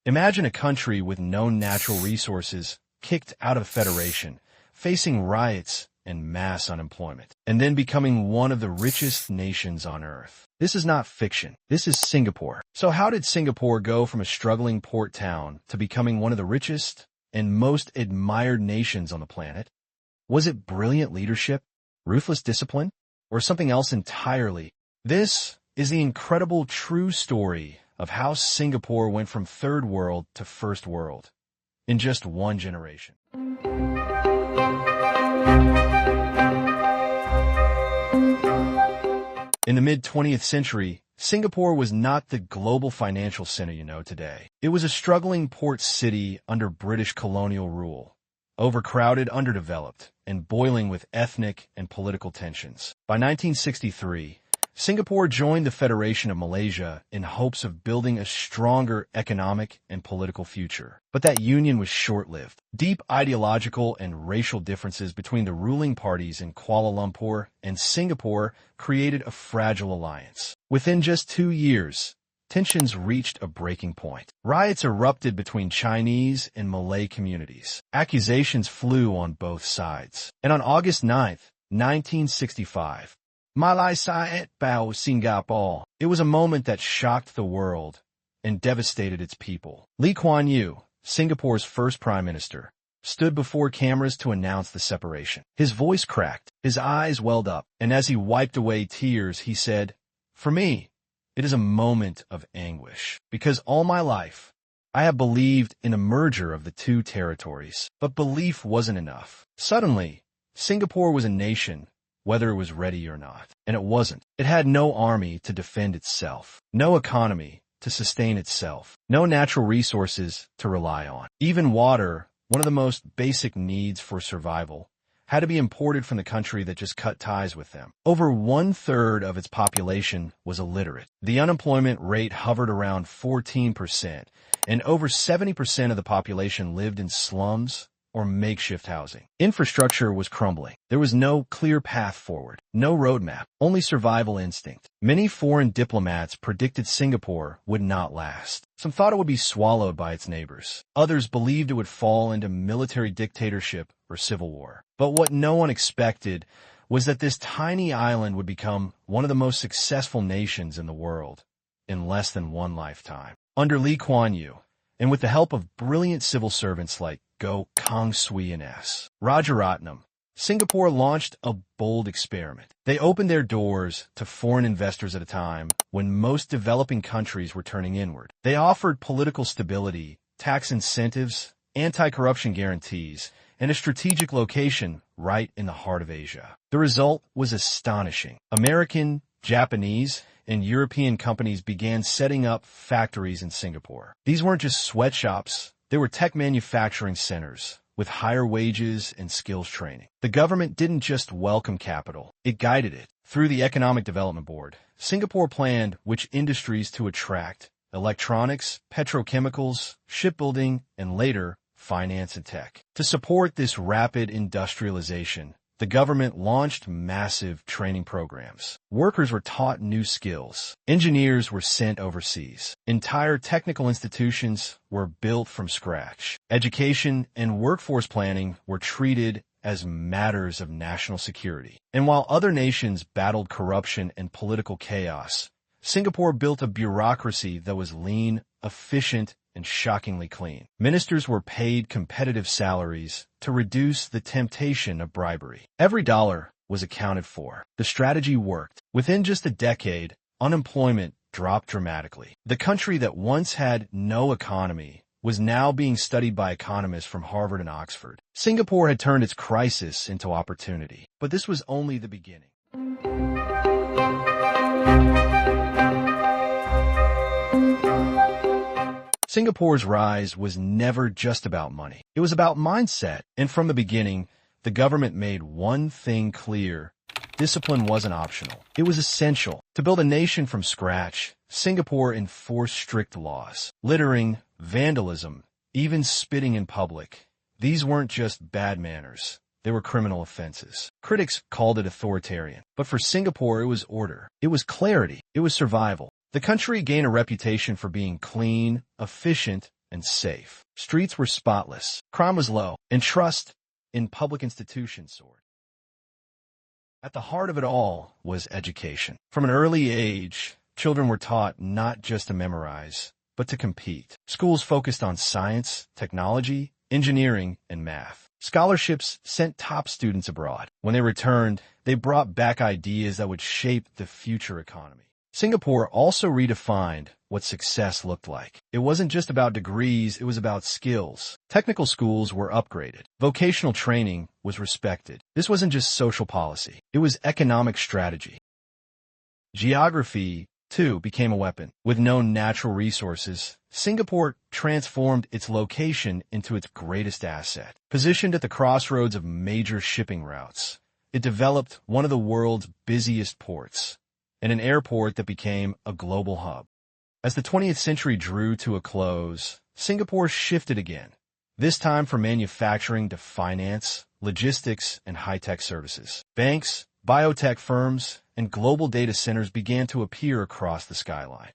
Imagine a country with no natural resources, kicked out of the Federation, facing riots and mass unemployment, and then becoming one of the richest nations on Earth. This is not fiction. This is Singapore. So how did Singapore go from a struggling port town to becoming one of the richest and most admired nations on the planet? Was it brilliant leadership, ruthless discipline, or something else entirely? This is the incredible true story of how Singapore went from third world to first world in just one generation. In the mid-20th century, Singapore was not the global financial center you know today. It was a struggling port city under British colonial rule, overcrowded, underdeveloped, and boiling with ethnic and political tensions. By 1963, Singapore joined the Federation of Malaysia in hopes of building a stronger economic and political future. But that union was short-lived. Deep ideological and racial differences between the ruling parties in Kuala Lumpur and Singapore created a fragile alliance. Within just 2 years, tensions reached a breaking point. Riots erupted between Chinese and Malay communities. Accusations flew on both sides. And on August 9, 1965, Malaysia bao Singapore. It was a moment that shocked the world and devastated its people. Lee Kuan Yew, Singapore's first prime minister, stood before cameras to announce the separation. His voice cracked, his eyes welled up, and as he wiped away tears, he said, "For me, it is a moment of anguish, because all my life, I have believed in a merger of the two territories." But belief wasn't enough. Suddenly, Singapore was a nation, whether it was ready or not. And it wasn't. It had no army to defend itself, no economy to sustain itself, no natural resources to rely on. Even water, one of the most basic needs for survival, had to be imported from the country that just cut ties with them. Over 1/3 of its population was illiterate. The unemployment rate hovered around 14%, and over 70% of the population lived in slums or makeshift housing. Infrastructure was crumbling. There was no clear path forward, no roadmap, only survival instinct. Many foreign diplomats predicted Singapore would not last. Some thought it would be swallowed by its neighbors. Others believed it would fall into military dictatorship or civil war. But what no one expected was that this tiny island would become one of the most successful nations in the world in less than one lifetime. Under Lee Kuan Yew, and with the help of brilliant civil servants like Goh Kong Swee and S. Rajaratnam, Singapore launched a bold experiment. They opened their doors to foreign investors at a time when most developing countries were turning inward. They offered political stability, tax incentives, anti-corruption guarantees, and a strategic location right in the heart of Asia. The result was astonishing. American, Japanese, and European companies began setting up factories in Singapore. These weren't just sweatshops. They were tech manufacturing centers with higher wages and skills training. The government didn't just welcome capital, it guided it. Through the Economic Development Board, Singapore planned which industries to attract: electronics, petrochemicals, shipbuilding, and later, finance and tech. To support this rapid industrialization, the government launched massive training programs. Workers were taught new skills. Engineers were sent overseas. Entire technical institutions were built from scratch. Education and workforce planning were treated as matters of national security. And while other nations battled corruption and political chaos, Singapore built a bureaucracy that was lean, efficient, and shockingly clean. Ministers were paid competitive salaries to reduce the temptation of bribery. Every dollar was accounted for. The strategy worked. Within just a decade, unemployment dropped dramatically. The country that once had no economy was now being studied by economists from Harvard and Oxford. Singapore had turned its crisis into opportunity. But this was only the beginning. Singapore's rise was never just about money. It was about mindset. And from the beginning, the government made one thing clear: discipline wasn't optional. It was essential. To build a nation from scratch, Singapore enforced strict laws. Littering, vandalism, even spitting in public. These weren't just bad manners. They were criminal offenses. Critics called it authoritarian. But for Singapore, it was order. It was clarity. It was survival. The country gained a reputation for being clean, efficient, and safe. Streets were spotless, crime was low, and trust in public institutions soared. At the heart of it all was education. From an early age, children were taught not just to memorize, but to compete. Schools focused on science, technology, engineering, and math. Scholarships sent top students abroad. When they returned, they brought back ideas that would shape the future economy. Singapore also redefined what success looked like. It wasn't just about degrees, it was about skills. Technical schools were upgraded. Vocational training was respected. This wasn't just social policy, it was economic strategy. Geography, too, became a weapon. With known natural resources, Singapore transformed its location into its greatest asset. Positioned at the crossroads of major shipping routes, it developed one of the world's busiest ports, and an airport that became a global hub. As the 20th century drew to a close, Singapore shifted again, this time from manufacturing to finance, logistics, and high-tech services. Banks, biotech firms, and global data centers began to appear across the skyline.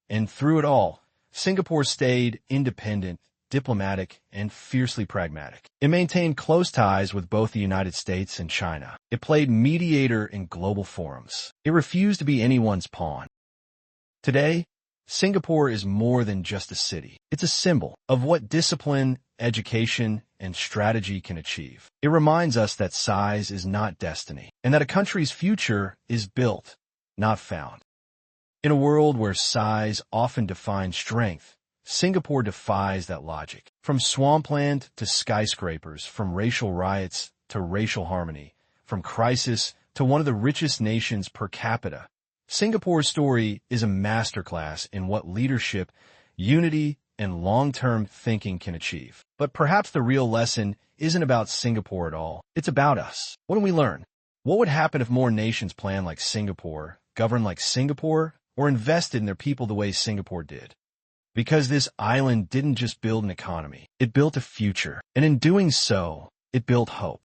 And through it all, Singapore stayed independent, diplomatic, and fiercely pragmatic. It maintained close ties with both the United States and China. It played mediator in global forums. It refused to be anyone's pawn. Today, Singapore is more than just a city. It's a symbol of what discipline, education, and strategy can achieve. It reminds us that size is not destiny, and that a country's future is built, not found. In a world where size often defines strength, Singapore defies that logic. From swampland to skyscrapers, from racial riots to racial harmony, from crisis to one of the richest nations per capita, Singapore's story is a masterclass in what leadership, unity, and long-term thinking can achieve. But perhaps the real lesson isn't about Singapore at all. It's about us. What can we learn? What would happen if more nations planned like Singapore, governed like Singapore, or invested in their people the way Singapore did? Because this island didn't just build an economy, it built a future. And in doing so, it built hope.